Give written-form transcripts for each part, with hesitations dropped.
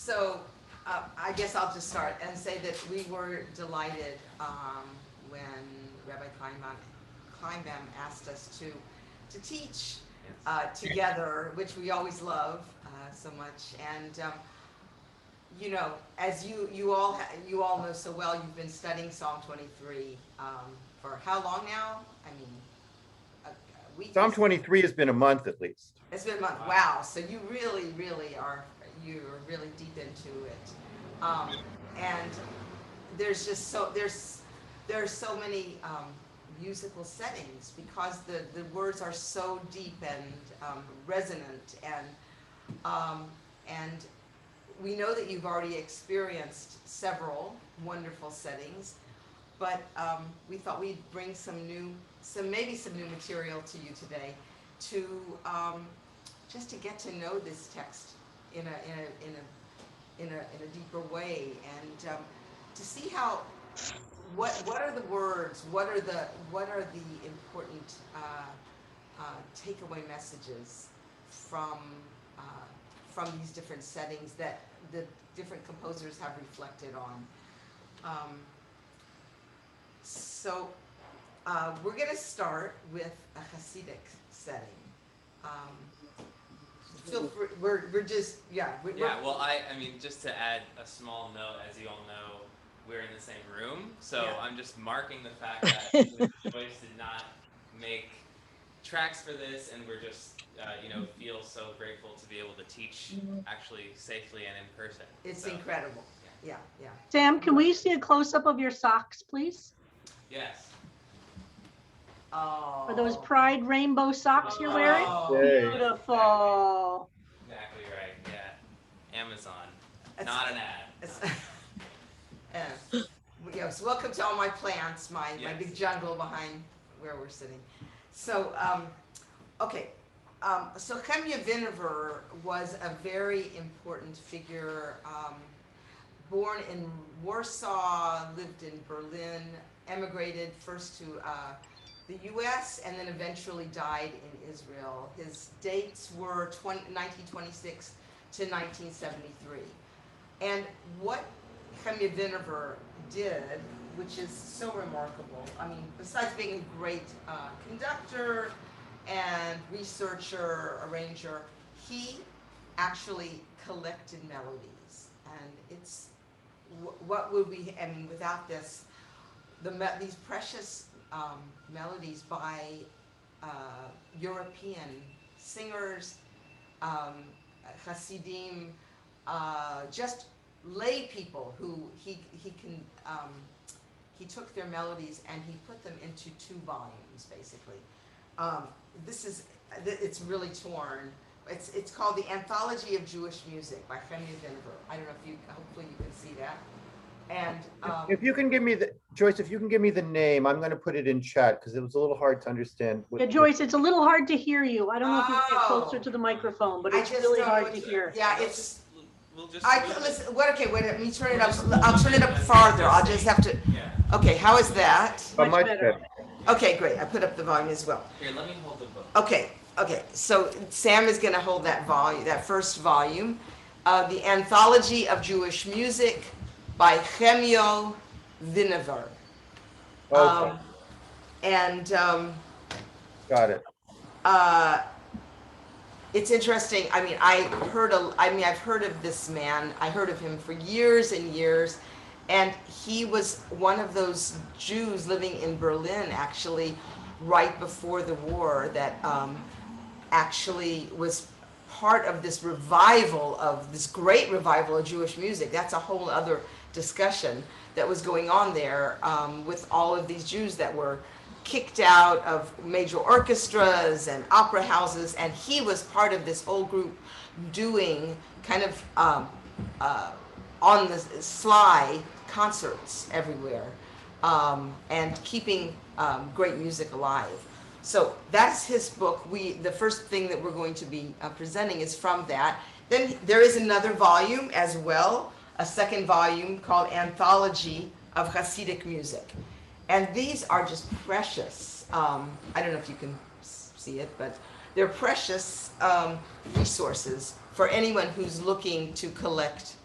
So I guess I'll just start and say that we were delighted when Rabbi Kleinbaum asked us to teach together, which we always love so much. And you know, as you all know so well, you've been studying Psalm 23 for how long now? I mean, a week. Psalm 23 has been a month at least. It's been a month. Wow. So you really are, you're really deep into it. And there's just there's so many musical settings because the words are so deep and resonant, and we know that you've already experienced several wonderful settings, but we thought we'd bring maybe some new material to you today to just to get to know this text in a deeper way, and to see how what are the words, what are the important takeaway messages from these different settings that the different composers have reflected on. So we're going to start with a Hasidic setting. Feel free, we're just, Well, I mean, just to add a small note, as you all know, we're in the same room, so Yeah. I'm just marking the fact that Joyce did not make tracks for this, and we're just, feel so grateful to be able to teach actually safely and in person. It's incredible. Yeah. Sam, can we see a close-up of your socks, please? Yes. Oh. Are those Pride rainbow socks you're wearing? Yay. Beautiful. Exactly right, yeah. Amazon, It's- not an ad. Yes, welcome to all my plants, my big jungle behind where we're sitting. So, so Chemya Vinever was a very important figure, born in Warsaw, lived in Berlin, emigrated first to the US, and then eventually died in Israel. His dates were 1926 to 1973. And what Chemya Vinever did, which is so remarkable, I mean, besides being a great conductor and researcher, arranger, he actually collected melodies. And it's, what would we, I mean, without this, these precious melodies by European singers, Hasidim, just lay people who he took their melodies and he put them into 2 volumes, basically. It's really torn. It's called The Anthology of Jewish Music by Chemya Vinever. I don't know if hopefully you can see that. And if you can give me Joyce, if you can give me the name, I'm going to put it in chat because it was a little hard to understand. Yeah, Joyce, it's a little hard to hear you. I don't know if you can get closer to the microphone, but it's really hard to hear. Yeah, it's. We'll just. Listen. What? Okay, wait. Let me turn it up. I'll turn it up farther. I'll just have to. Yeah. Okay. How is that? Much better. Okay, great. I put up the volume as well. Here, let me hold the book. Okay. So Sam is going to hold that volume, that first volume, The Anthology of Jewish Music by Chemya Vinever. Okay. Got it. It's interesting. I mean, I've heard of this man. I heard of him for years and years, and he was one of those Jews living in Berlin, actually, right before the war, that actually was part of this great revival of Jewish music. That's a whole other discussion that was going on there, with all of these Jews that were kicked out of major orchestras and opera houses, and he was part of this whole group doing kind of on the sly concerts everywhere, and keeping great music alive. So that's his book. The first thing that we're going to be presenting is from that. Then there is another volume as well, a second volume called Anthology of Hasidic Music. And these are just precious. I don't know if you can see it, but they're precious resources for anyone who's looking to collect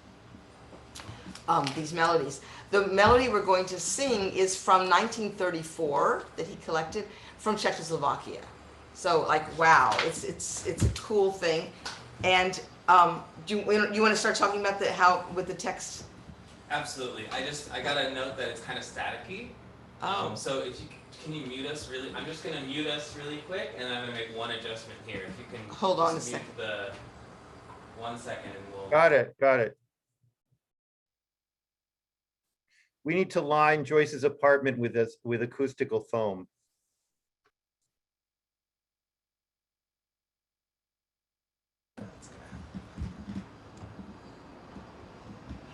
these melodies. The melody we're going to sing is from 1934 that he collected from Czechoslovakia. So like, wow, it's a cool thing. And do you want to start talking about how with the text? Absolutely. I got a note that it's kind of staticky. So if you can you mute us really? I'm just going to mute us really quick, and I'm going to make one adjustment here. If you can hold on a mute second. The 1 second, and we'll. Got it. We need to line Joyce's apartment with acoustical foam.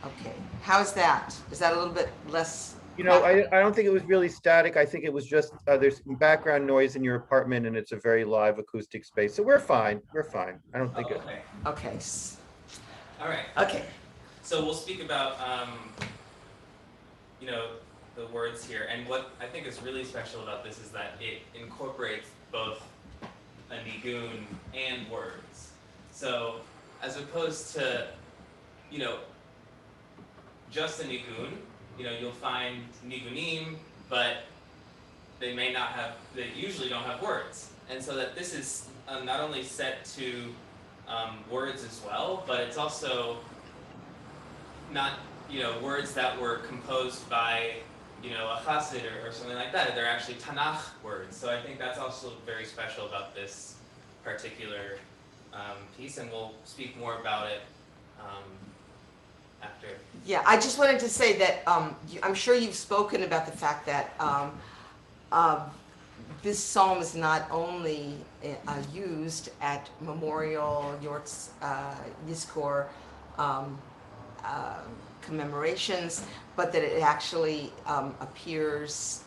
Okay, how's that? Is that a little bit less? You know, I don't think it was really static. I think it was just there's some background noise in your apartment, and it's a very live acoustic space. So we're fine. I don't think it. Okay. All right. Okay. So we'll speak about the words here, and what I think is really special about this is that it incorporates both a nigun and words. So as opposed to just a nigun, you'll find nigunim, but they usually don't have words. And so that this is not only set to words as well, but it's also not, words that were composed by, a chassid or something like that. They're actually Tanakh words. So I think that's also very special about this particular piece, and we'll speak more about it after. Yeah, I just wanted to say that I'm sure you've spoken about the fact that this psalm is not only used at memorial, Yortz, Yizkor commemorations, but that it actually appears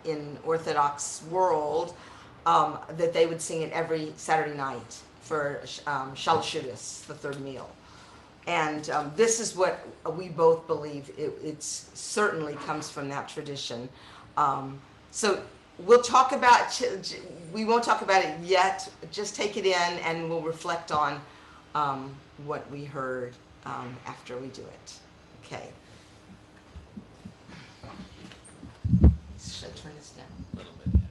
in Orthodox world, that they would sing it every Saturday night for Shalosh, the third meal. And this is what we both believe. It certainly comes from that tradition. So we'll talk about, we won't talk about it yet, just take it in and we'll reflect on what we heard after we do it. Okay. Should I turn this down? A little bit, yeah.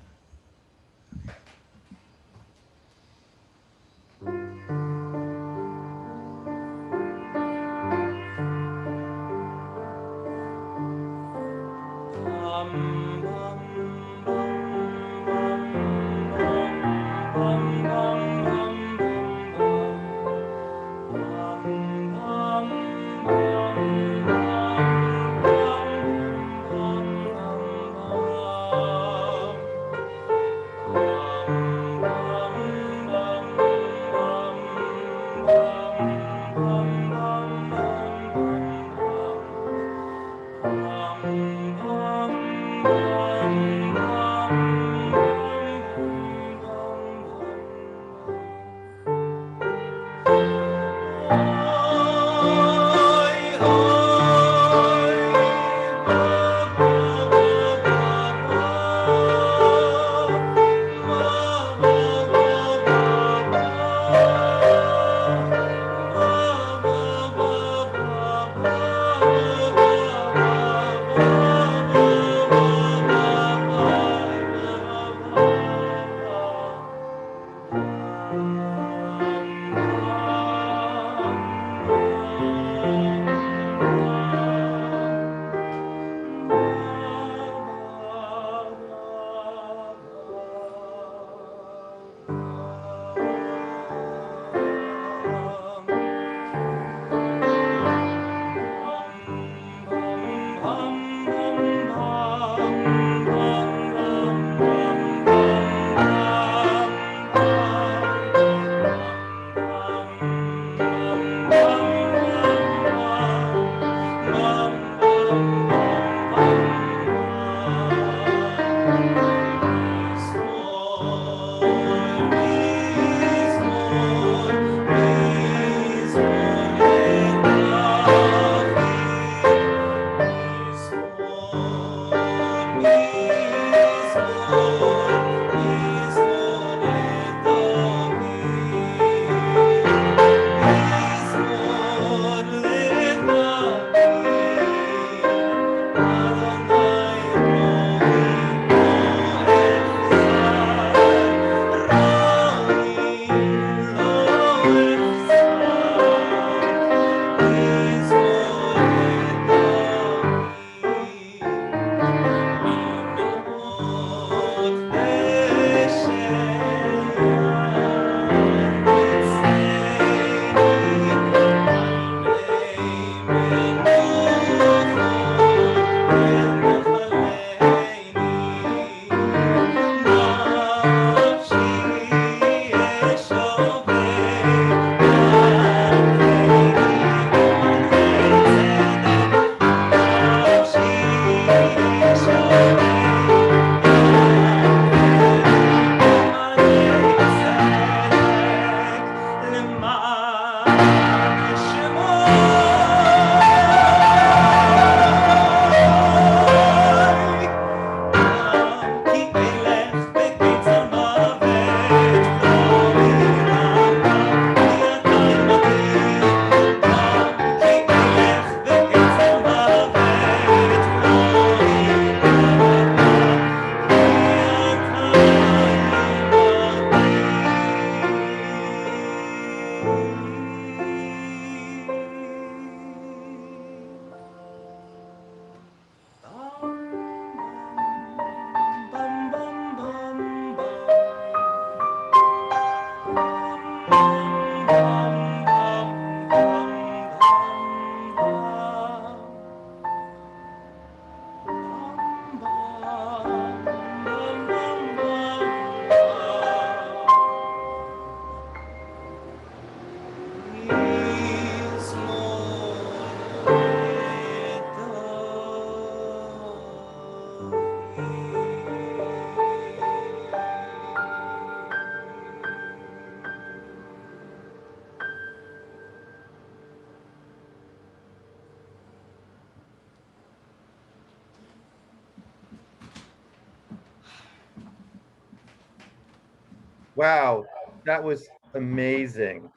Wow, that was amazing.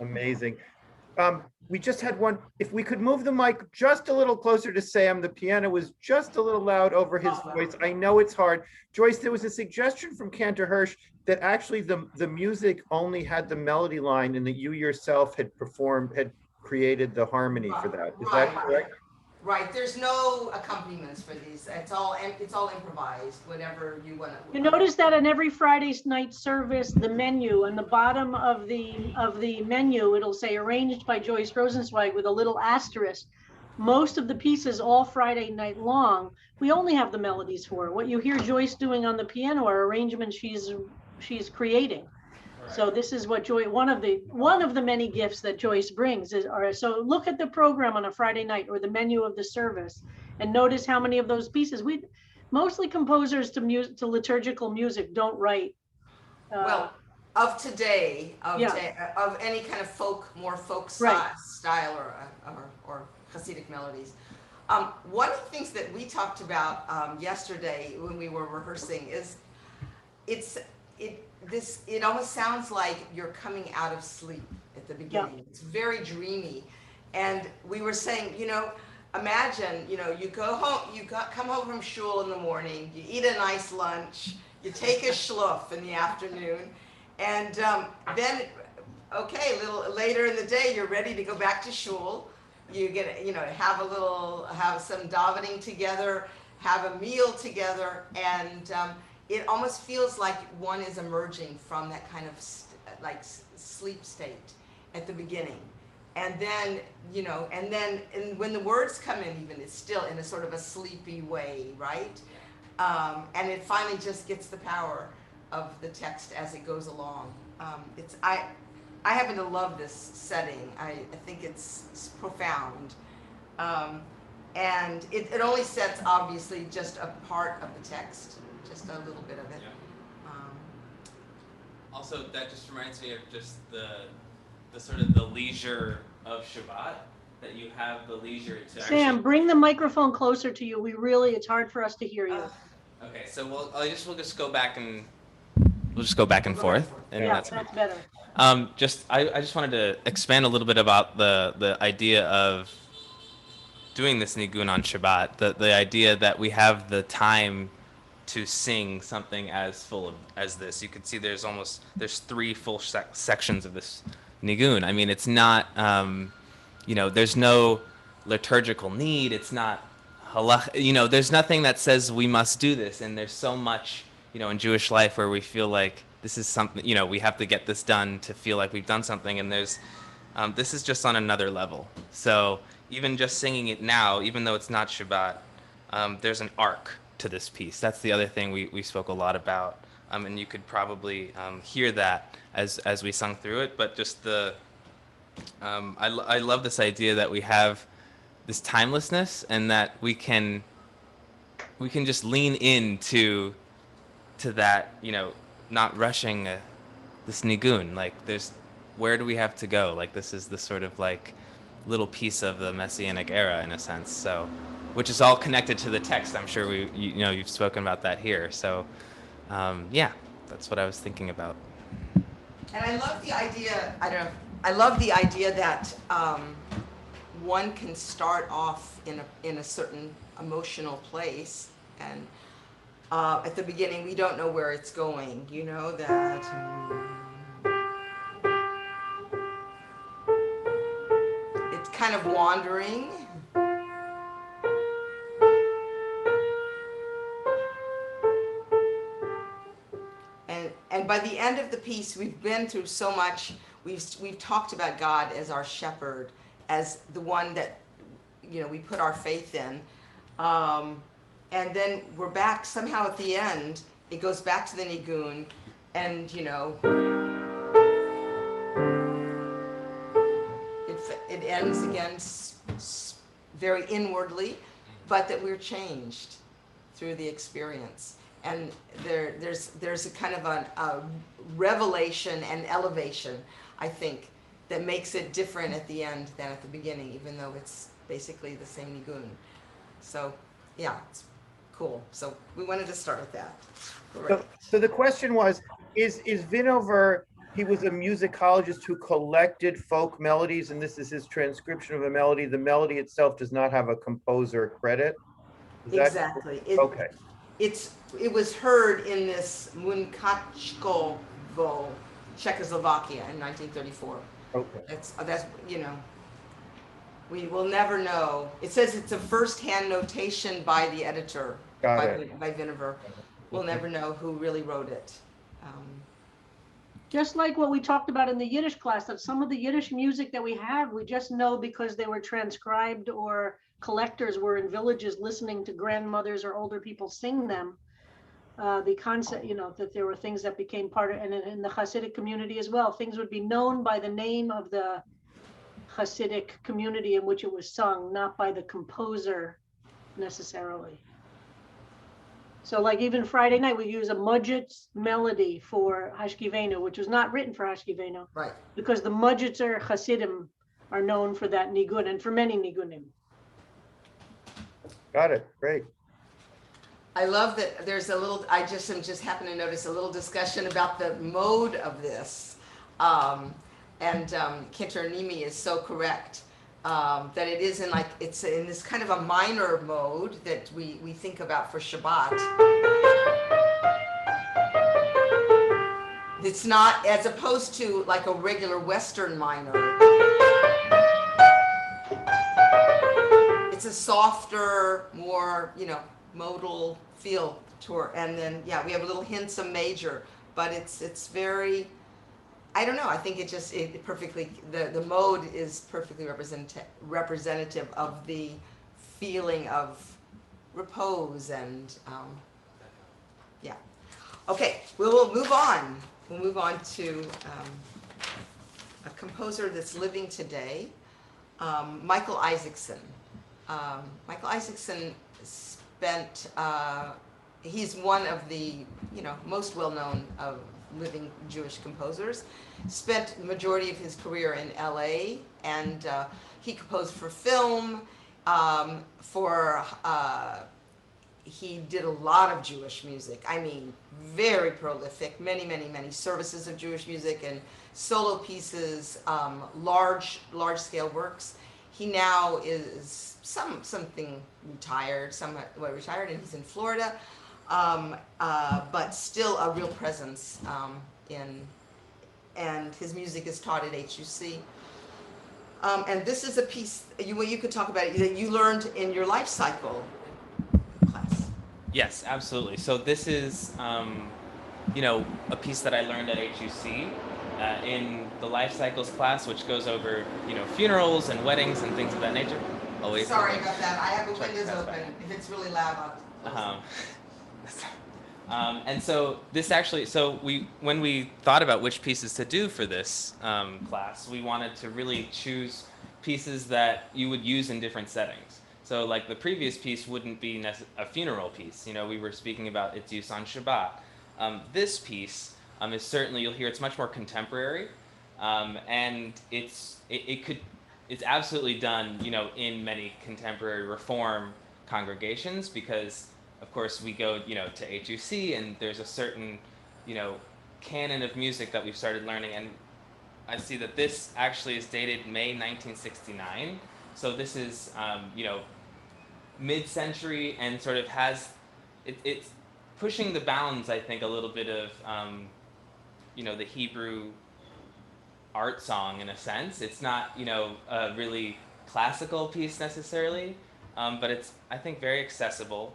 Amazing. We just had one. If we could move the mic just a little closer to Sam, the piano was just a little loud over his voice. I know it's hard. Joyce, there was a suggestion from Cantor Hirsch that actually the music only had the melody line and that you yourself had created the harmony for that. Is that correct? Right, there's no accompaniments for these. It's all improvised, whatever you want to. You notice that in every Friday night service, the menu, on the bottom of the menu, it'll say arranged by Joyce Rosenzweig with a little asterisk. Most of the pieces all Friday night long, we only have the melodies for. What you hear Joyce doing on the piano are arrangements she's creating. So this is what one of the many gifts that Joyce brings so look at the program on a Friday night or the menu of the service and notice how many of those pieces mostly composers to liturgical music don't write. Well, of today, of any kind of more folk style or Hasidic melodies. One of the things that we talked about yesterday when we were rehearsing is it almost sounds like you're coming out of sleep at the beginning. It's very dreamy. And we were saying, imagine, you go home, come home from shul in the morning, you eat a nice lunch, you take a shluff in the afternoon, and then, okay, a little later in the day, you're ready to go back to shul. You get, have some davening together, have a meal together, and it almost feels like one is emerging from that kind of sleep state at the beginning. And then, and when the words come in, even it's still in a sort of a sleepy way, right? And it finally just gets the power of the text as it goes along. I happen to love this setting. I think it's profound. And it only sets, obviously, just a part of the text. Just a little bit of it. Yeah. Also, that just reminds me of just the sort of the leisure of Shabbat, that you have the leisure to Sam, bring the microphone closer to you. It's hard for us to hear you. Okay, so we'll just go back and forth. And that's better. I just wanted to expand a little bit about the idea of doing this nigun on Shabbat. The idea that we have the time to sing something as full as this. You can see there's 3 full sections of this nigun. I mean, it's not, there's no liturgical need. It's not halach. There's nothing that says we must do this. And there's so much, in Jewish life where we feel like this is something, we have to get this done to feel like we've done something. And this is just on another level. So even just singing it now, even though it's not Shabbat, there's an arc to this piece. That's the other thing we spoke a lot about, and you could probably hear that as we sung through it. But just I love this idea that we have this timelessness and that we can just lean into that, not rushing this nigun. Like where do we have to go? Like this is the sort of like little piece of the Messianic era in a sense. So. Which is all connected to the text. I'm sure you've spoken about that here. So, that's what I was thinking about. And I love the idea. I love the idea that one can start off in a certain emotional place, and at the beginning we don't know where it's going. That it's kind of wandering. And by the end of the piece, we've been through so much. We've talked about God as our shepherd, as the one that we put our faith in, and then we're back somehow at the end. It goes back to the nigun, and it ends again very inwardly, but that we're changed through the experience. And there's a kind of a revelation and elevation, I think, that makes it different at the end than at the beginning, even though it's basically the same nigun. So, yeah, it's cool. So we wanted to start with that. So the question was, Is Vinover, he was a musicologist who collected folk melodies, and this is his transcription of a melody. The melody itself does not have a composer credit. Is that Exactly. okay? It was heard in this Munkaczkovo, Czechoslovakia in 1934. Okay. That's we will never know. It says it's a first-hand notation by the editor, Got by it. Vinover. We'll never know who really wrote it. Just like what we talked about in the Yiddish class, that some of the Yiddish music that we have, we just know because they were transcribed or collectors were in villages listening to grandmothers or older people sing them. The concept, that there were things that became part of, and in the Hasidic community as well, things would be known by the name of the Hasidic community in which it was sung, not by the composer necessarily. So like even Friday night, we use a Mudget's melody for Hashkivenu, which was not written for Hashkivenu. Right. Because the Mudgetzer Hasidim are known for that nigun and for many nigunim. Got it. Great. I love that there's I just happen to notice a little discussion about the mode of this. Kinter Nimi is so correct. That it is it's in this kind of a minor mode that we think about for Shabbat. It's not, as opposed to like a regular Western minor. It's a softer, more, modal feel to it. And then, we have little hints of major, but it's very, I don't know. I think it perfectly, the mode is perfectly representative of the feeling of repose and, Okay, we'll move on. We'll move on to a composer that's living today, Michael Isaacson. Michael Isaacson spent, he's one of the, most well-known of living Jewish composers. Spent the majority of his career in LA, and he composed for film, he did a lot of Jewish music. I mean, very prolific, many services of Jewish music and solo pieces, large scale works. He now is something retired, somewhat retired, and he's in Florida, but still a real presence and his music is taught at HUC. And this is a piece you could talk about it, that you learned in your life cycle class. Yes, absolutely. So this is, a piece that I learned at HUC in the life cycles class, which goes over, funerals and weddings and things of that nature. Always. Sorry about that. I have the windows open. If it's really loud, I'll and so this actually, when we thought about which pieces to do for this class, we wanted to really choose pieces that you would use in different settings. So like the previous piece wouldn't be a funeral piece. We were speaking about its use on Shabbat. This piece is certainly, you'll hear it's much more contemporary, and it's absolutely done, in many contemporary Reform congregations, because of course we go, to HUC, and there's a certain, canon of music that we've started learning, and I see that this actually is dated May 1969. So this is, mid-century, and sort of has, it's pushing the bounds, I think, a little bit of, the Hebrew art song in a sense. It's not, a really classical piece necessarily, but it's, I think, very accessible.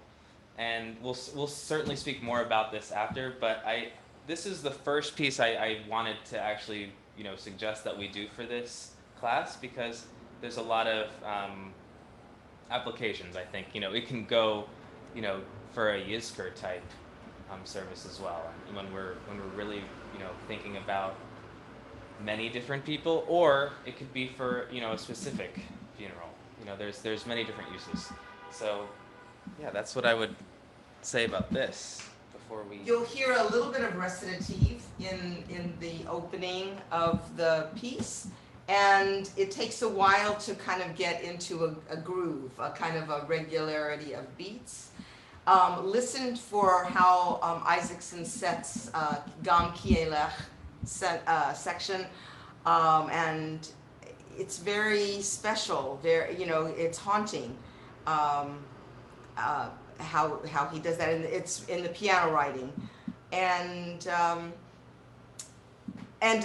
And we'll certainly speak more about this after, but this is the first piece I wanted to actually, suggest that we do for this class, because there's a lot of applications, I think. It can go, for a Yizkor type service as well, and when we're really, thinking about many different people, or it could be for, a specific funeral. There's many different uses. So, yeah, that's what I would say about this before we... You'll hear a little bit of recitative in the opening of the piece, and it takes a while to kind of get into a groove, a kind of a regularity of beats. Listen for how Isaacson sets Gam Kielech section, and it's very special. Very, it's haunting. How he does that, and it's in the piano writing, and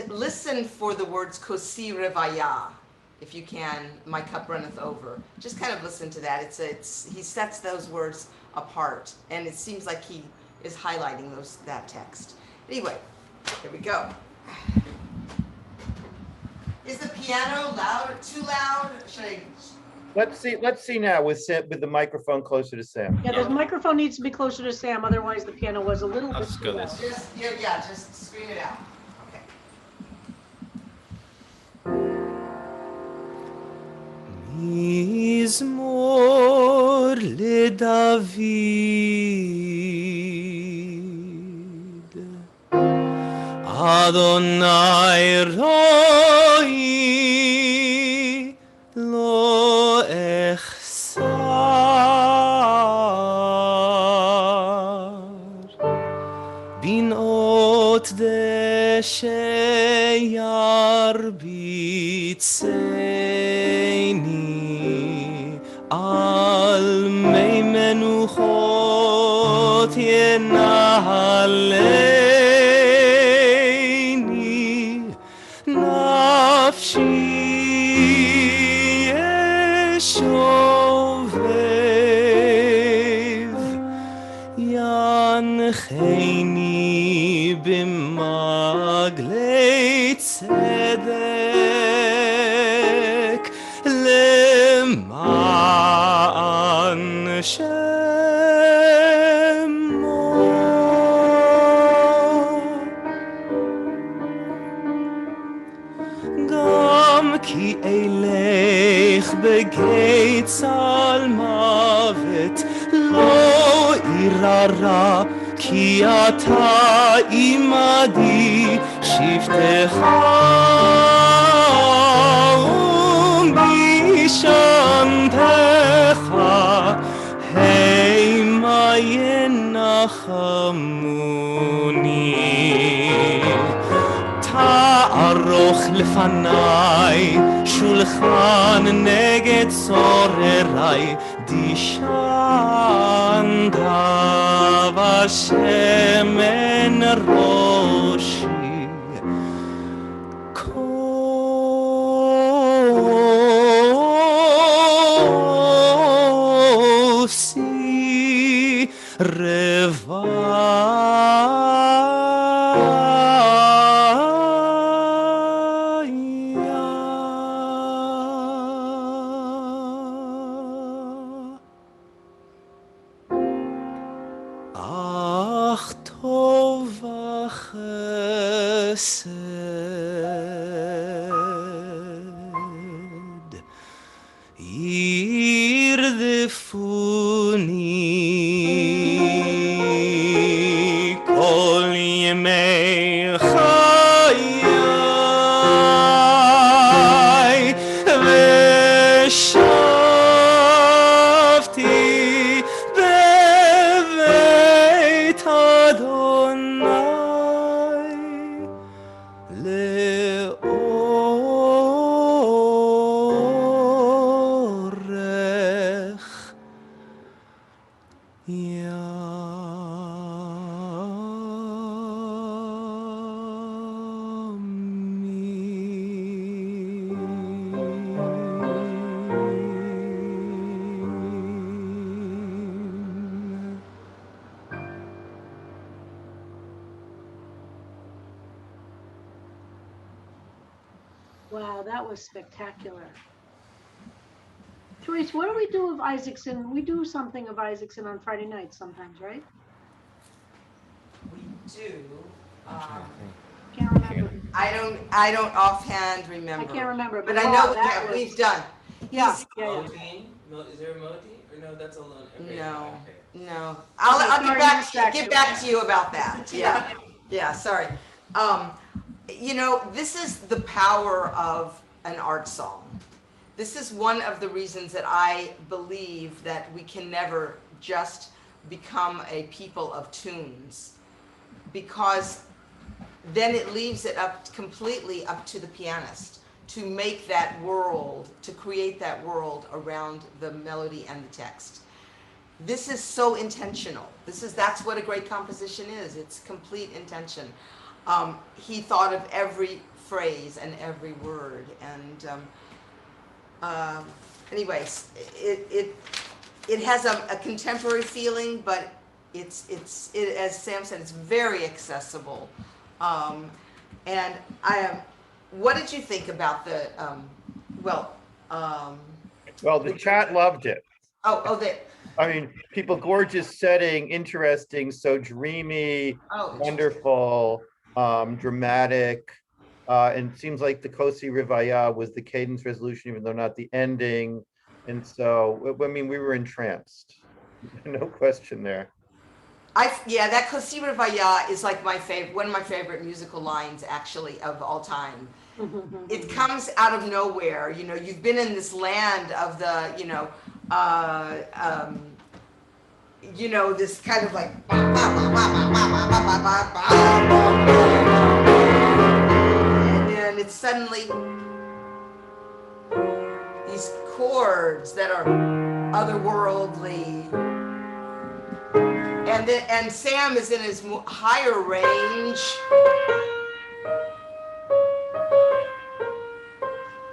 listen for the words Kosi Revaya, if you can. My cup runneth over. Just kind of listen to that. He sets those words apart, and it seems like he is highlighting that text. Anyway, here we go. Is the piano too loud? Should I? Let's see now with the microphone closer to Sam. Yeah, the microphone needs to be closer to Sam, otherwise the piano was a little I'll bit just too go loud. this. Just scream it out. Okay. Mizmor LeDavid, Adonai Roi Lo Echsar, Binot Deshe Yarbitzeini, Al Mei Menuchot Yenahaleini, Nafshi Yeshovev, Yancheini b'maglei tzedek, Lema'an Shemo. Gam ki elech begates al mavet, lo irara ki ata imadi, shivtecha u'mishantecha, heima yenachamuni. Ta'aroch lefanai, shulchan neged sorerai, dishanta v'shemen roshi. Kosi revaya, ach tov v'chesed ירדפוני כל ימי חיי, ושבתי בבית אדוני לאורך ימים. Wow, that was spectacular. Joyce, what do we do of Isaacson? We do something of Isaacson on Friday nights sometimes, right? We do. Can't remember. I don't offhand remember. I can't remember, But but I wow, know that was- we've done. Yeah, He's- yeah, yeah. Modine? Is there a Modi? Or no, that's alone. Okay, No. okay. No, I'll sorry, get back to you about that. Yeah, yeah. Sorry. This is the power of an art song. This is one of the reasons that I believe that we can never just become a people of tunes, because then it leaves it completely up to the pianist to make that world, to create that world around the melody and the text. This is so intentional. That's what a great composition is. It's complete intention. He thought of every phrase and every word, and anyways, it has a contemporary feeling, but it's as Sam said, it's very accessible. And what did you think about the Well, the chat loved it. the I mean, people, gorgeous setting, interesting, so dreamy, wonderful, dramatic. And it seems like the Kosi Rivaya was the cadence resolution, even though not the ending. And so, I mean, we were entranced. No question there. That Kosi Rivaya is like one of my favorite musical lines, actually, of all time. It comes out of nowhere. You know, you've been in this land of the, this kind of like, and then it's suddenly these chords that are otherworldly, and Sam is in his higher range.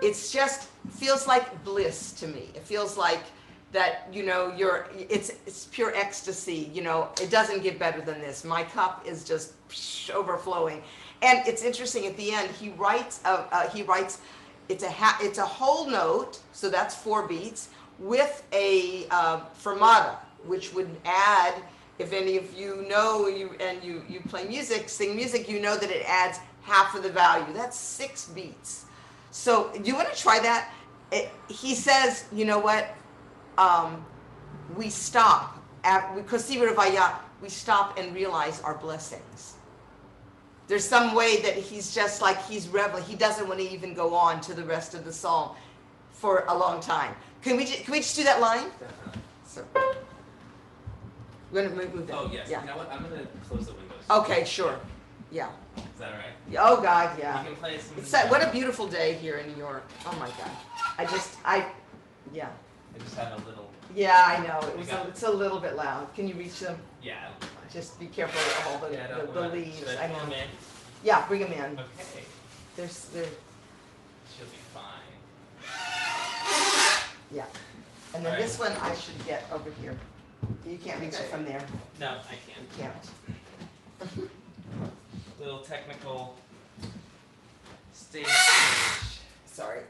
It's just feels like bliss to me. It feels like that, it's pure ecstasy. It doesn't get better than this. My cup is just overflowing. And it's interesting, at the end, he writes, it's a whole note, so that's 4 beats, with a fermata, which would add, if any of you know, you play music, sing music, you know that it adds half of the value. That's 6 beats. So do you want to try that? He says, you know what? We stop we stop and realize our blessings. There's some way that he's just like, he's reveling. He doesn't want to even go on to the rest of the psalm for a long time. Can we just do that line? Definitely. So we're gonna move that. Oh yes. Yeah. You know what? I'm gonna close the windows. Okay, sure. Yeah. Is that all right? Oh God, yeah. You can play some. What a beautiful day here in New York. Oh my God. Yeah. I just had a little. Yeah, I know. It's a little bit loud. Can you reach them? Yeah. Just be careful of all the leaves. Should I I bring know. them in? Yeah, bring them in. Okay. They're She'll be fine. yeah. And then All right. this one I should get over here. You can't reach it from there. No, I You can't. can't. Little technical stage. Sorry.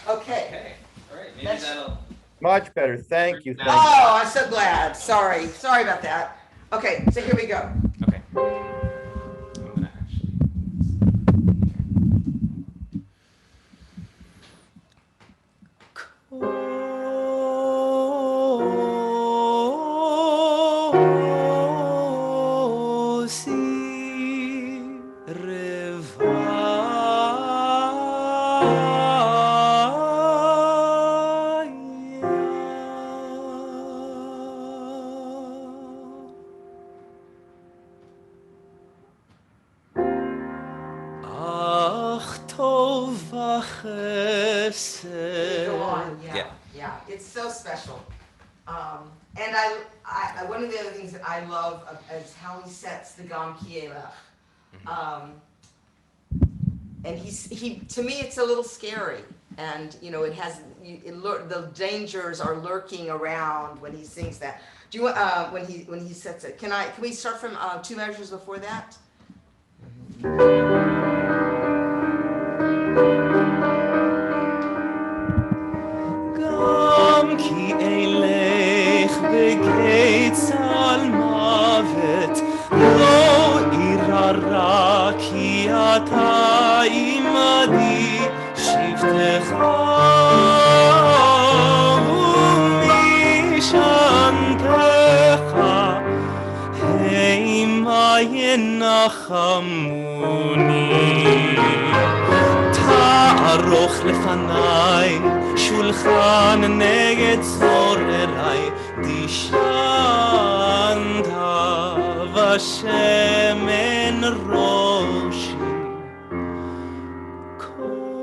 Okay. Okay. All right. Maybe That's- that'll. Much better. Thank you. Thank you. Oh, I'm so glad. Sorry about that. Okay, so here we go. Okay. I'm gonna actually. Ach tov Go v'chesed. on. Yeah. Yeah. Yeah. It's so special. And I one of the other things that I love is how he sets the Gam Kielach. And he to me it's a little scary, and it has the dangers are lurking around when he sings that. Do you want when he sets it? Can we start from 2 measures before that? Gam ki elech begeitz al mavet, lo irara ki ata imadi, shivtecha umishantecha, heima yenachamuni. ארוך לפניי, שולחן נגד צורריי, תשענת בשמן ראשי. כוסי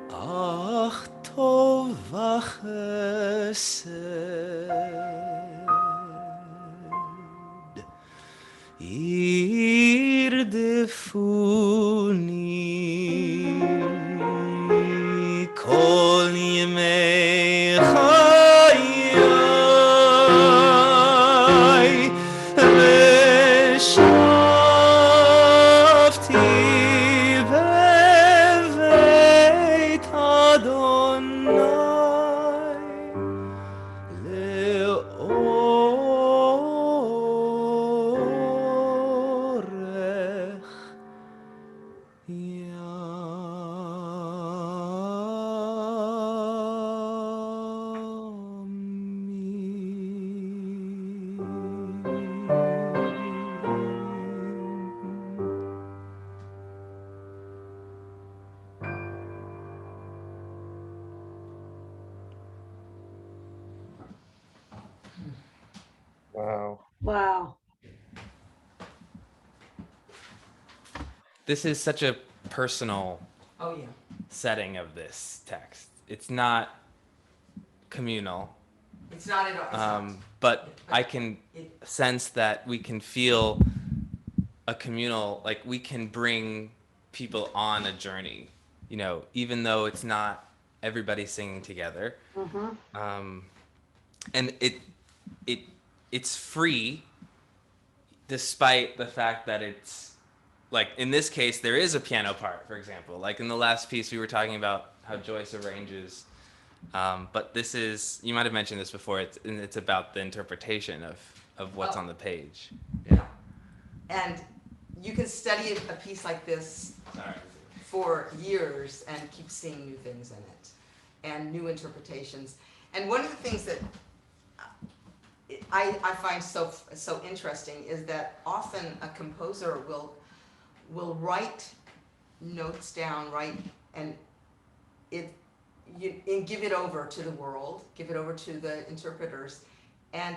אך טוב וחסד ירדפוני כל ימי חיי ושבתי בבית אדוני לאורך ימים. Wow. Wow. This is such a personal Oh, yeah. setting of this text. It's not communal, It's not at all. It's not. but I can It- sense that we can feel a communal, like we can bring people on a journey, you know, even though it's not everybody singing together. And it's free, despite the fact that it's like in this case there is a piano part, for example. Like in the last piece we were talking about how Joyce arranges, but this is, you might have mentioned this before. It's about the interpretation of what's on the page. Yeah. And you can study a piece like this Sorry. for years and keep seeing new things in it and new interpretations. And one of the things that I find so interesting is that often a composer will write notes down, and give it over to the world, give it over to the interpreters, and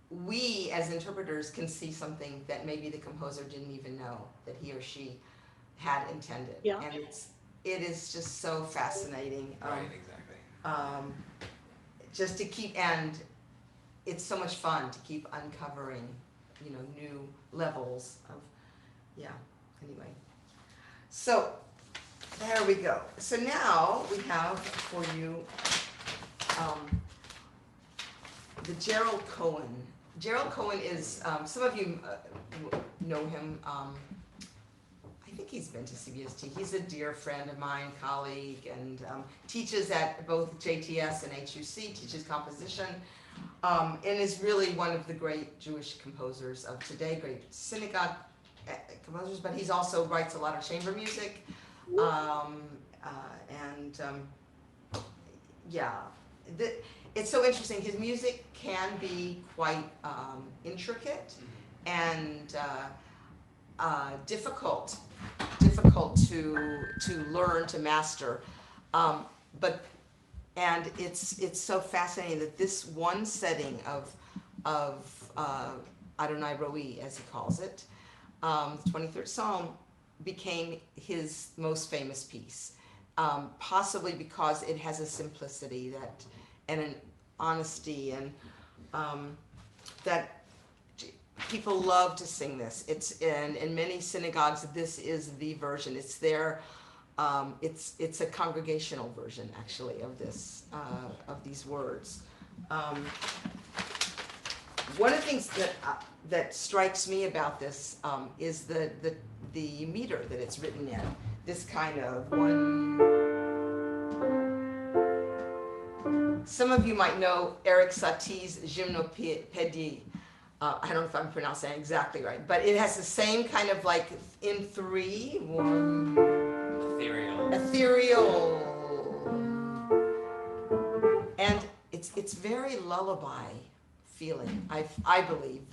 we as interpreters can see something that maybe the composer didn't even know that he or she had intended. Yeah. And it is just so fascinating. Right, exactly. Just to keep, and it's so much fun to keep uncovering, new levels of, anyway. So, there we go. So now we have for you the Gerald Cohen. Gerald Cohen is, some of you know him. I think he's been to CBST. He's a dear friend of mine, colleague, and teaches at both JTS and HUC, teaches composition, and is really one of the great Jewish composers of today, great synagogue composers, but he's also writes a lot of chamber music, it's so interesting. His music can be quite intricate and difficult to learn, to master, and it's so fascinating that this one setting of Adonai Roi, as he calls it, the 23rd Psalm, became his most famous piece, possibly because it has a simplicity and an honesty, and that people love to sing this. It's in many synagogues. This is the version. It's their. It's a congregational version, actually, of this of these words. One of the things that strikes me about this is the meter that it's written in. This kind of one. Some of you might know Eric Satie's Gymnopédie. I don't know if I'm pronouncing it exactly right, but it has the same kind of like in three, one, ethereal, and it's very lullaby feeling, I believe,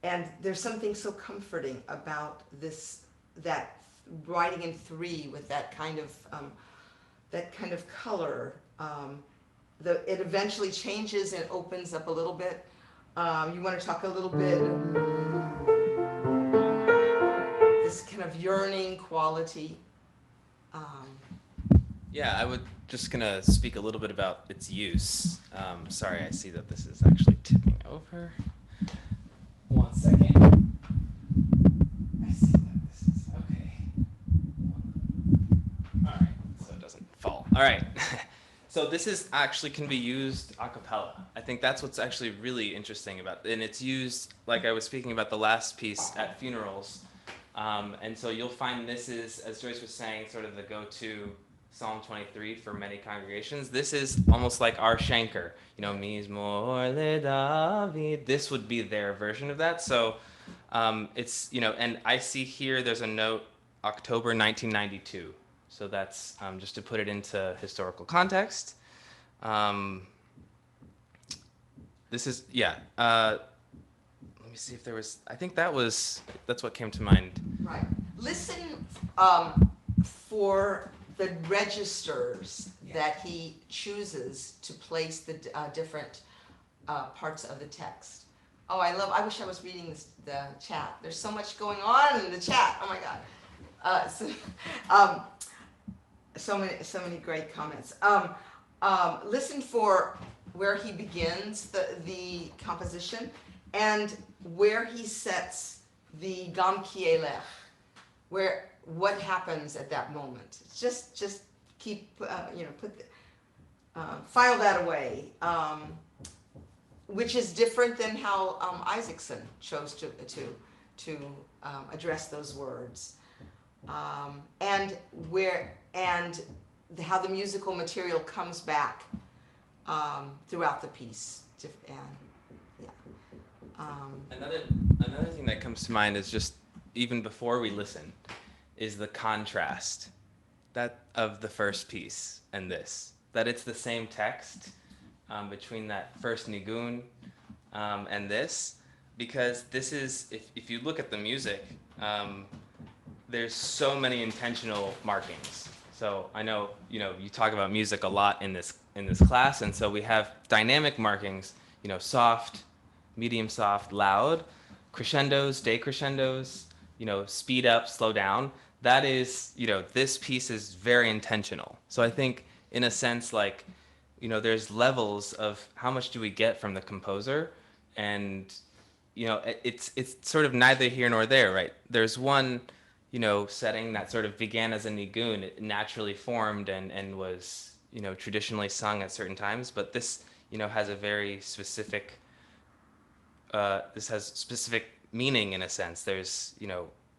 and there's something so comforting about this, that writing in three with that kind of color. It eventually changes and opens up a little bit. You want to talk a little bit, this kind of yearning quality. Yeah, I would just gonna speak a little bit about its use. Sorry, I see that this is actually tipping over. 1 second. I see that this is okay. All right, so it doesn't fall. All right. So this is actually can be used a cappella. I think that's what's actually really interesting about it. And it's used, like I was speaking about the last piece, at funerals. And so you'll find this is, as Joyce was saying, sort of the go-to Psalm 23 for many congregations. This is almost like our Shanker, Mizmor LeDavid. This would be their version of that. So it's, and I see here there's a note, October 1992. So that's just to put it into historical context. This is, let me see if there was, I think that's what came to mind. Right. Listen for the registers that he chooses to place the different parts of the text. Oh, I wish I was reading the chat. There's so much going on in the chat. Oh my God. So many great comments. Listen for where he begins the composition and where he sets the Gam Ki Elech, what happens at that moment. Just keep file that away, which is different than how Isaacson chose to address those words, and how the musical material comes back throughout the piece. Another thing that comes to mind is just even before we listen, is the contrast that of the first piece and this, that it's the same text between that first nigun and this, because this is, if you look at the music, there's so many intentional markings. So I know you talk about music a lot in this class, and so we have dynamic markings, soft, medium soft, loud, crescendos, decrescendos, speed up, slow down. That is, this piece is very intentional. So I think in a sense, like, there's levels of how much do we get from the composer, and it's sort of neither here nor there, right? There's one setting that sort of began as a nigun, it naturally formed and was traditionally sung at certain times, but this has a very specific this has specific meaning in a sense. There's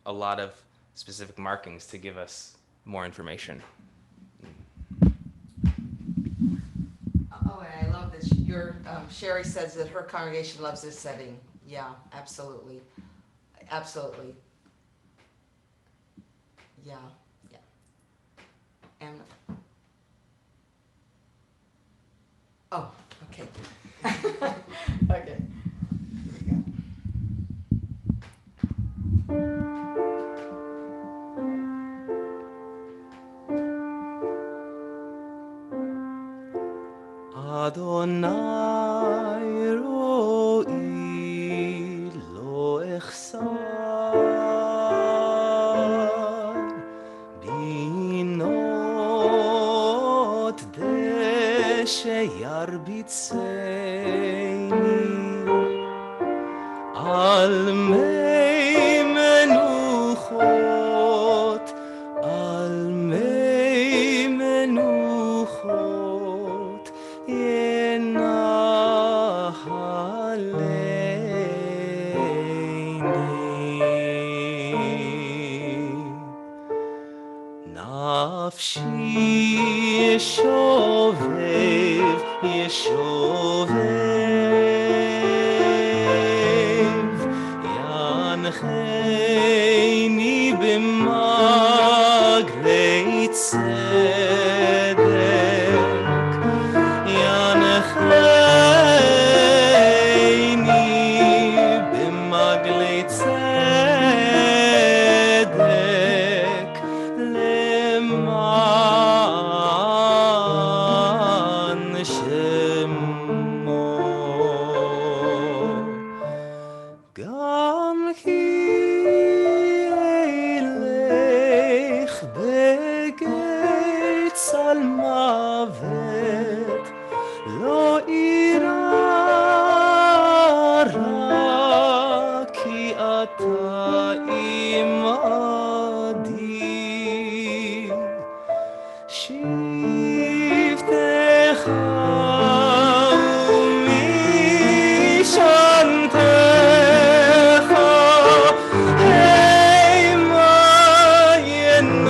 a lot of specific markings to give us more information. Oh, and I love this. Sherry says that her congregation loves this setting. Yeah, absolutely. Absolutely. Yeah. And oh, okay. Okay. Here we go. Adonai ro'i lo echsar binot deshe yarbitzeini al mei menuchot al mei menuchot Nafshi yeshovev לך בגיא צל מוות לא אירא רע כי אתה עמדי שבטך ומשענתך המה ינחמוני.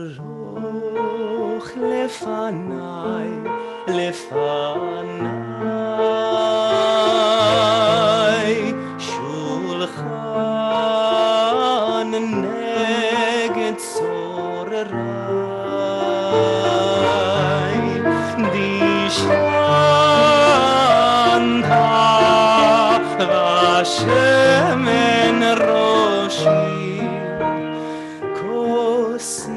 תערוך לפניי, לפניי, שולחן נגד צורריי, דשנת והשמן ראשי כוסי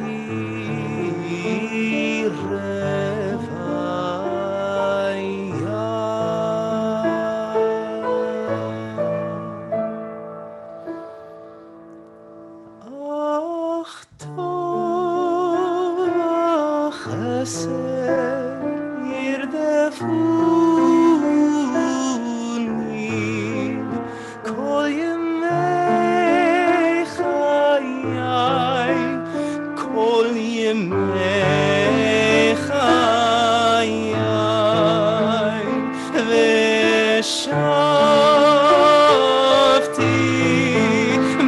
רוויה אך טוב החסד ירדפוני כל ימי חיי כל ימי חיי ושבתי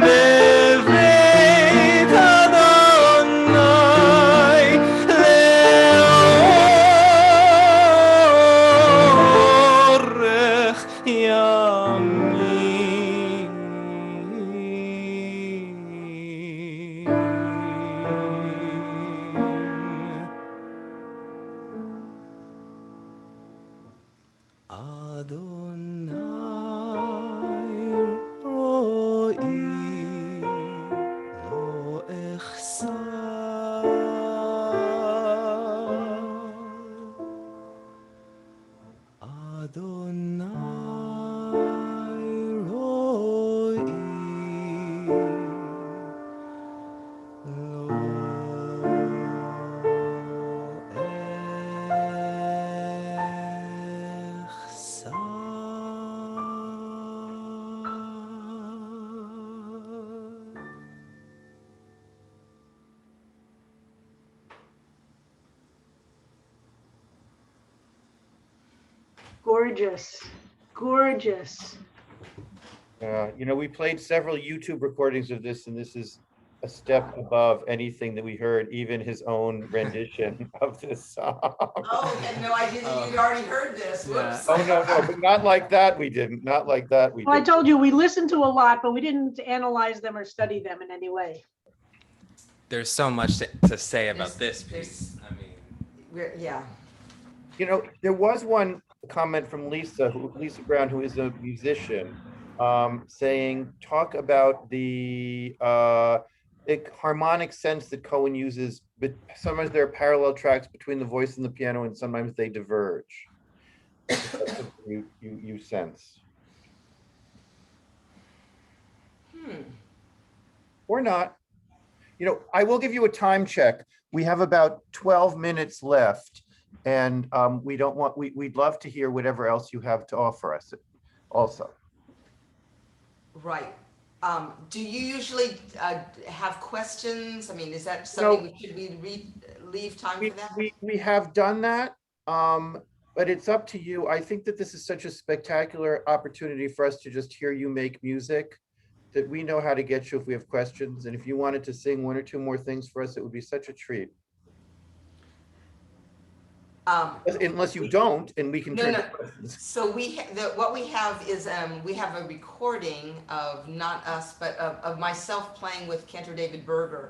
בבית אדוני לאורך ימים. אדוני רואי לא אחסר אדוני רואי לא Gorgeous, gorgeous. We played several YouTube recordings of this, and this is a step above anything that we heard, even his own rendition of this song. Oh, I had no idea that you'd already heard this. Whoops. Oh, no, but not like that we didn't. Not like that we Well, I didn't. told you, we listened to a lot, but we didn't analyze them or study them in any way. There's so much to say about this piece. I mean, Yeah. There was one comment from Lisa Brown, who is a musician, saying, talk about the harmonic sense that Cohen uses, but sometimes there are parallel tracks between the voice and the piano, and sometimes they diverge. That's what you sense. Or not. I will give you a time check. We have about 12 minutes left, and we'd love to hear whatever else you have to offer us also. Right. Do you usually have questions? I mean, is that something should we leave time for that? We have done that, but it's up to you. I think that this is such a spectacular opportunity for us to just hear you make music, that we know how to get you if we have questions. And if you wanted to sing one or two more things for us, it would be such a treat. Unless you don't, and we can turn to questions. So what we have is we have a recording of, not us, but of myself playing with Cantor David Berger,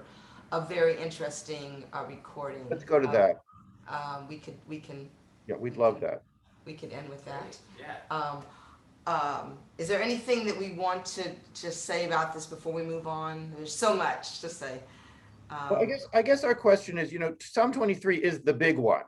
a very interesting recording. Let's go to that. We can. Yeah, we'd love that. We could end with that. yeah. Is there anything that we want to just say about this before we move on? There's so much to say. Well, I guess our question is, Psalm 23 is the big one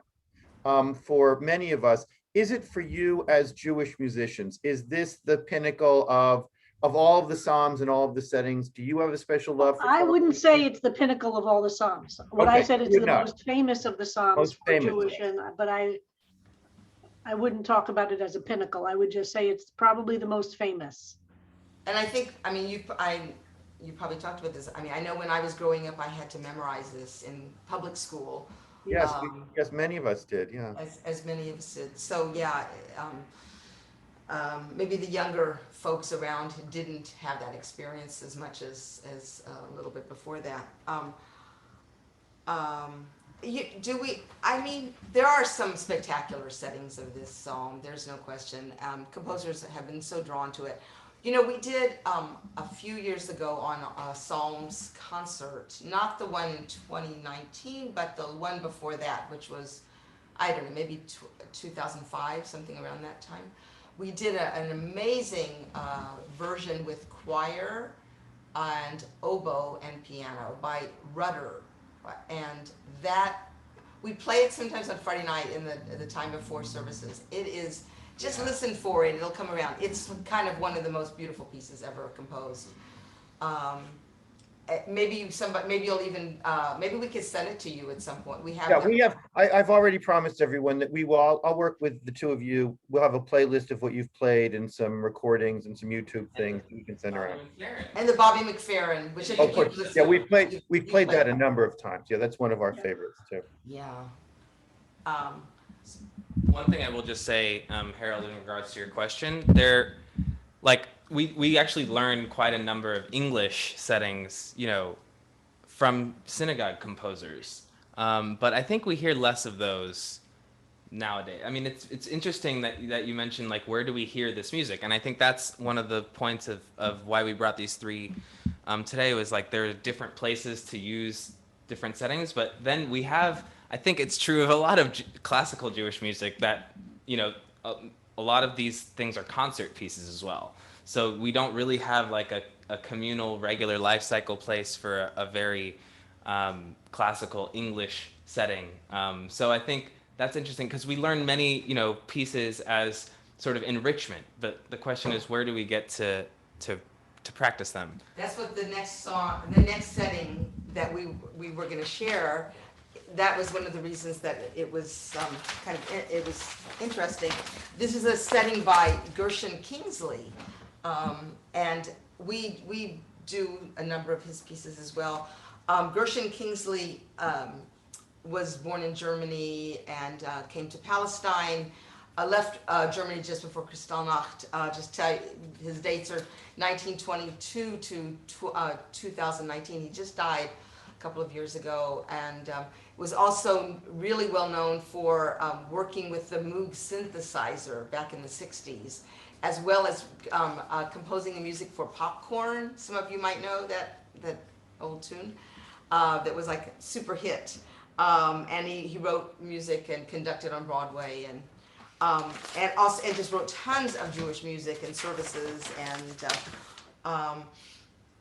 for many of us. Is it for you as Jewish musicians? Is this the pinnacle of all of the Psalms and all of the settings? Do you have a special love for I Psalm wouldn't 23? say it's the pinnacle of all the Psalms. What I Okay, said, it's you're the not. most famous of the Psalms Most for famous. Jewish, but I wouldn't talk about it as a pinnacle. I would just say it's probably the most famous. And I think, I mean, you probably talked about this. I mean, I know when I was growing up, I had to memorize this in public school. Yes, Um, yes, many of us did, yeah. as many of us did. So yeah, maybe the younger folks around didn't have that experience as much as a little bit before that. I mean, there are some spectacular settings of this song, there's no question. Composers have been so drawn to it. We did a few years ago on a Psalms concert, not the one in 2019, but the one before that, which was, I don't know, maybe 2005, something around that time. We did an amazing version with choir and oboe and piano by Rudder. And that, we play it sometimes on Friday night in the time before services. It is, just listen for it, it'll come around. It's kind of one of the most beautiful pieces ever composed. Maybe you'll even, maybe we could send it to you at some point. I've already promised everyone that I'll work with the two of you. We'll have a playlist of what you've played and some recordings and some YouTube things that you can send around. And the Bobby McFerrin, which I Of think course, you've yeah, listened. we've played that a number of times. Yeah, that's one of our favorites too. Yeah. One thing I will just say, Harold, in regards to your question, we actually learned quite a number of English settings, from synagogue composers. But I think we hear less of those nowadays. I mean, it's interesting that you mentioned, like, where do we hear this music? And I think that's one of the points of why we brought these three today, was like there are different places to use different settings. But then we have, I think it's true of a lot of classical Jewish music that, a lot of these things are concert pieces as well. So we don't really have like a communal, regular life cycle place for a very classical English setting. So I think that's interesting because we learn many, pieces as sort of enrichment. But the question is, where do we get to practice them? That's what the next setting that we were going to share. That was one of the reasons that it was it was interesting. This is a setting by Gershon Kingsley, and we do a number of his pieces as well. Gershon Kingsley was born in Germany and came to Palestine. Left Germany just before Kristallnacht. Just tell you, his dates are 1922 to 2019. He just died a couple of years ago, and was also really well known for working with the Moog synthesizer back in the 60s, as well as composing the music for Popcorn. Some of you might know that old tune that was like super hit. And he wrote music and conducted on Broadway, and just wrote tons of Jewish music and services. And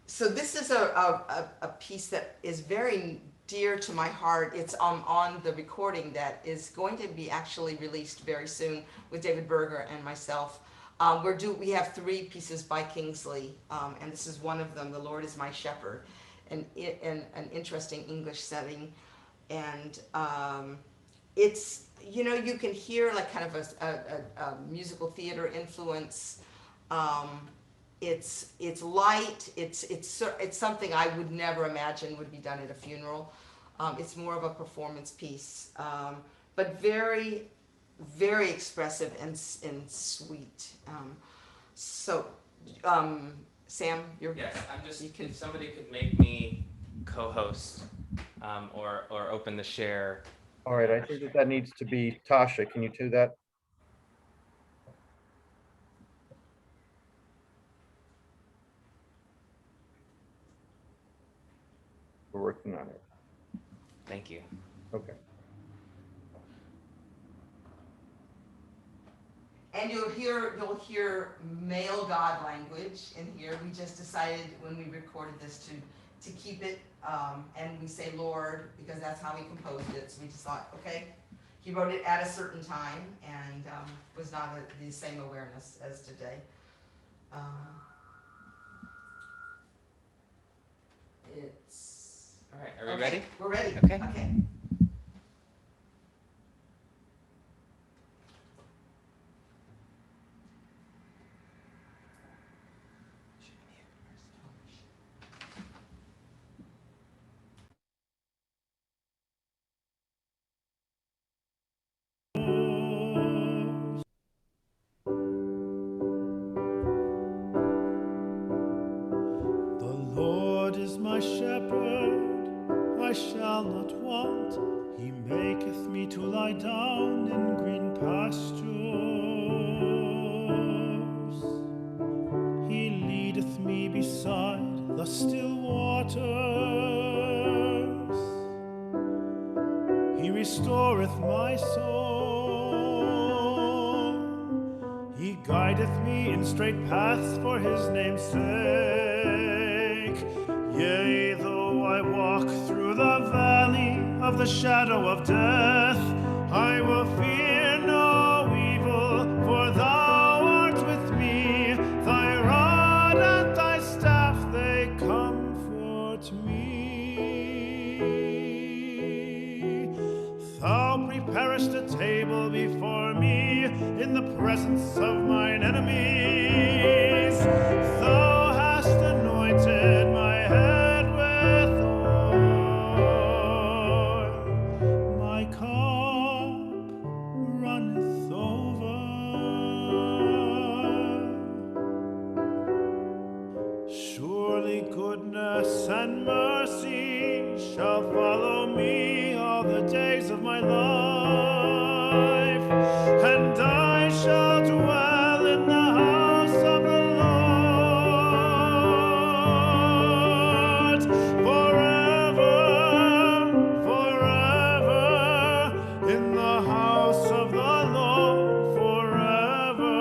so this is a piece that is very dear to my heart. It's on the recording that is going to be actually released very soon with David Berger and myself. We have three pieces by Kingsley, and this is one of them, "The Lord is My Shepherd," and an interesting English setting. And it's, you can hear like kind of a musical theater influence. It's light. It's something I would never imagine would be done at a funeral. It's more of a performance piece, but very, very expressive and sweet. Sam, Yes, if somebody could make me co-host or open the share. All right, I think that needs to be Tasha. Can you do that? We're working on it. Thank you. Okay. and you'll hear male God language in here. We just decided when we recorded this to keep it, and we say Lord because that's how we composed it. So we just thought, okay, he wrote it at a certain time and was not the same awareness as today. It's All right, are we okay, ready? We're ready. Okay. Okay. The Lord is my shepherd, I shall not want. He maketh me to lie down in green pastures. He leadeth me beside the still waters. He restoreth my soul. He guideth me in straight paths for his name's sake. Yea, though I walk through the valley of the shadow of death, I will fear no evil, for thou art with me. Thy rod and thy staff, they comfort me. Thou preparest a table before me in the presence of mine enemies. Thou hast anointed my head with oil. My cup runneth over. Surely goodness and mercy shall follow me all the days of my life, and I shall dwell in the house of the Lord forever, forever, in the house of the Lord forever,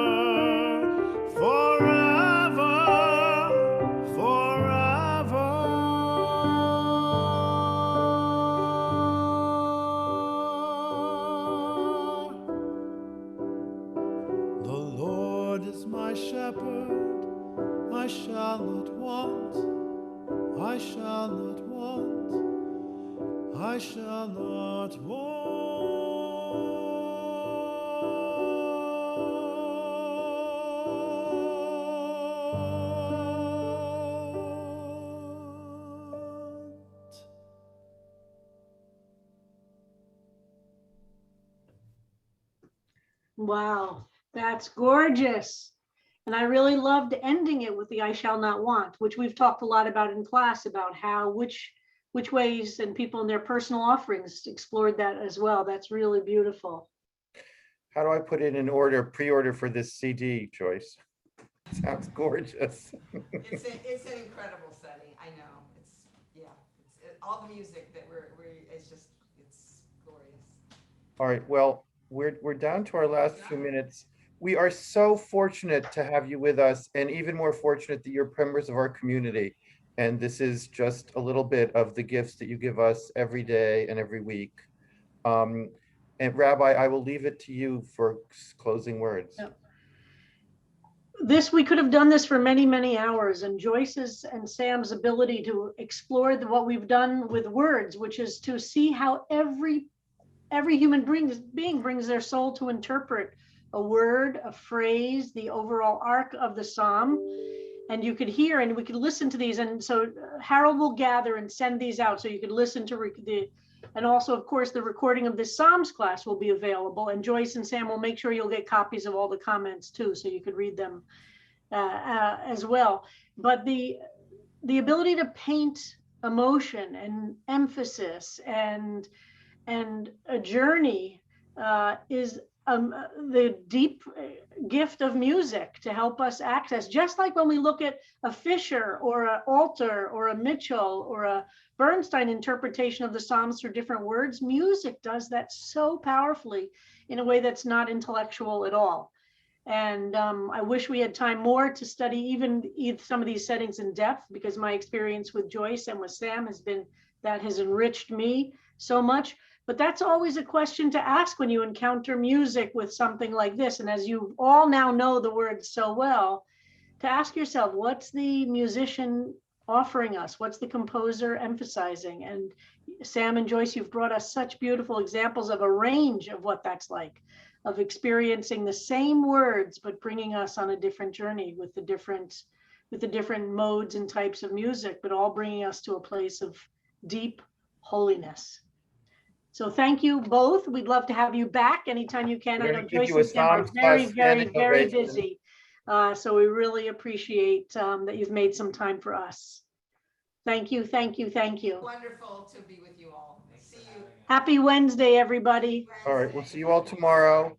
forever, forever. The Lord is my shepherd, I shall not want, I shall not want, I shall not want. Wow, that's gorgeous. And I really loved ending it with the I shall not want, which we've talked a lot about in class about how which ways and people in their personal offerings explored that as well. That's really beautiful. How do I put it in order, pre-order for this CD, Joyce? Sounds gorgeous. It's an incredible setting. I know. All the music that it's glorious. All right, well, we're down to our last few minutes. We are so fortunate to have you with us, and even more fortunate that you're members of our community. And this is just a little bit of the gifts that you give us every day and every week. And Rabbi, I will leave it to you for closing words. Yeah. We could have done this for many, many hours, and Joyce's and Sam's ability to explore what we've done with words, which is to see how every human being brings their soul to interpret a word, a phrase, the overall arc of the psalm. And you could hear, and we could listen to these. And so Harold will gather and send these out so you could listen to and also, of course, the recording of this Psalms class will be available. And Joyce and Sam will make sure you'll get copies of all the comments too, so you could read them as well. But the ability to paint emotion and emphasis and a journey is the deep gift of music to help us access. Just like when we look at a Fisher or an Alter or a Mitchell or a Bernstein interpretation of the Psalms through different words, music does that so powerfully in a way that's not intellectual at all. And I wish we had time more to study even some of these settings in depth, because my experience with Joyce and with Sam has been, that has enriched me so much. But that's always a question to ask when you encounter music with something like this. And as you all now know the words so well, to ask yourself, what's the musician offering us? What's the composer emphasizing? And Sam and Joyce, you've brought us such beautiful examples of a range of what that's like, of experiencing the same words, but bringing us on a different journey with the different modes and types of music, but all bringing us to a place of deep holiness. So thank you both. We'd love to have you back anytime you can. I know Joyce and Sam are very, very, very busy. So we really appreciate that you've made some time for us. Thank you, thank you, thank you. Wonderful to be with you all. See you. Happy Wednesday, everybody. All right, we'll see you all tomorrow.